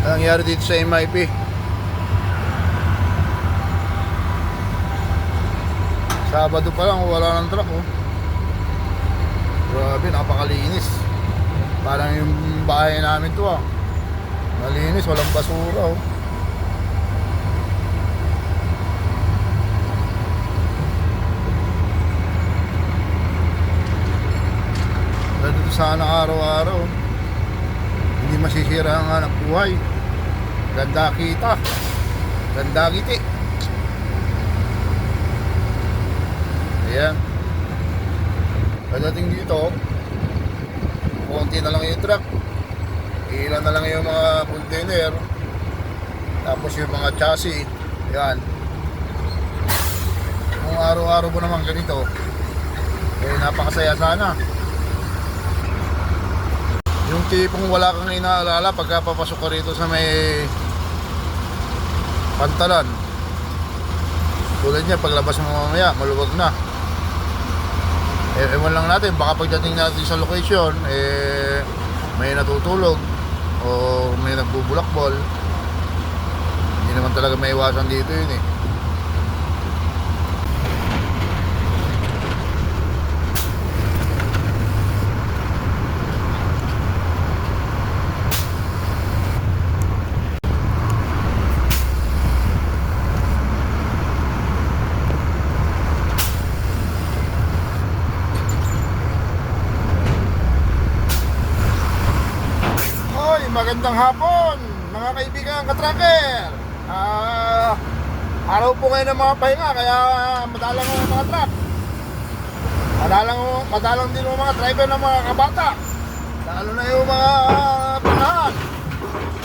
Anong nangyari dito sa MIP? Sabado pa lang, wala ng truck oh. Grabe, napakalinis. Parang yung bahay namin to ah. Malinis, walang basura oh. Dito sana araw-araw. Hindi masisira ang anak buhay. Ganda kita. Ganda ngiti. Ayan. Pagdating dito, konti na lang yung truck. Ilan na lang yung mga container. Tapos yung mga chassis. Ayan. Kung araw-araw mo naman ganito, eh napakasaya sana. Yung tipong wala kang inaalala pagka papasok ka rito sa may Pantalan. Tulad niya, paglabas mo mamaya, maluwag na. Ewan lang natin, baka pagdating natin sa location, may natutulog o may nagbubulakbol. Hindi naman talaga maiwasan dito yun eh. Magandang hapon mga kaibigan ka-tracker. Araw po ngayon ng mga pahinga, kaya madalang ang mga truck. Madalang din ang mga driver ng mga kabata. Lalo na yung mga panahan,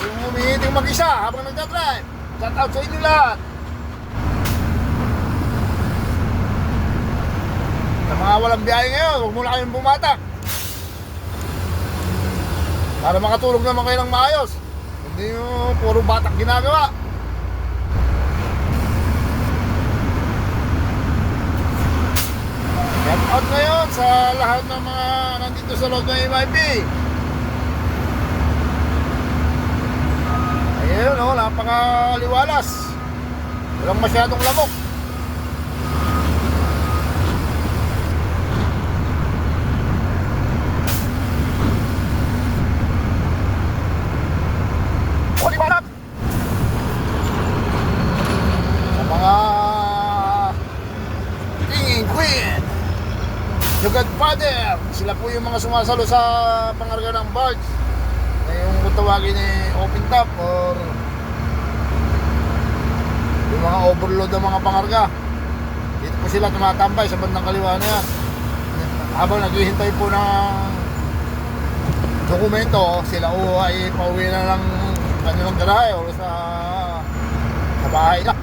yung humihiting mag-isa habang nagdadrive. Shout out sa inyo lahat. Sa mga walang biyahe ngayon, huwag muna kayong bumatak para makatulog naman kayo ng maayos. Hindi yung puro batak ginagawa. Shout out ngayon sa lahat ng mga nandito sa loob ng MIP. Ayun o, napakaliwalas. Walang masyadong lamok. The Godfather, sila po yung mga sumasalo sa pangarga ng barge na yung tawagin ni open top or yung mga overload ng mga pangarga. Dito po sila tumatambay sa bandang kaliwa na yan habang naghihintay po ng dokumento. Sila o ay pauwi na ng kanilang garahe o sa bahay na.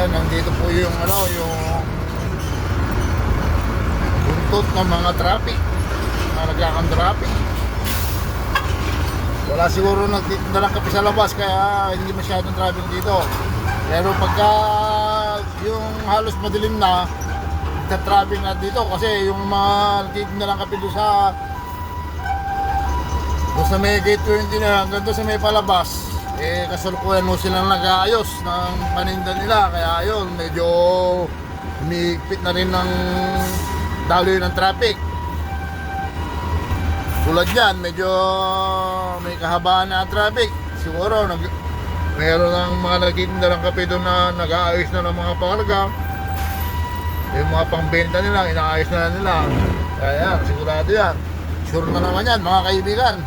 Nandito po yung yung buntot ng mga traffic, mga nagkakang traffic. Wala siguro nagtitinda ng kape sa labas kaya hindi masyadong traffic dito. Pero pagka yung halos madilim na, traffic na dito kasi yung mga nagtitinda ng kape doon sa may gate 20 na hanggang doon sa may palabas, kasalukuyan mo silang nag-aayos ng paninda nila. Kaya ayun, medyo humigpit na rin ng daloy ng traffic. Tulad yan, medyo may kahabaan na traffic. Siguro mayroon ng mga nagtitinda ng kape doon na nag-aayos na ng mga pangarga. Yung mga pangbenta nila, inaayos na nila. Kaya yan, sigurado yan. Sure na naman yan mga kaibigan.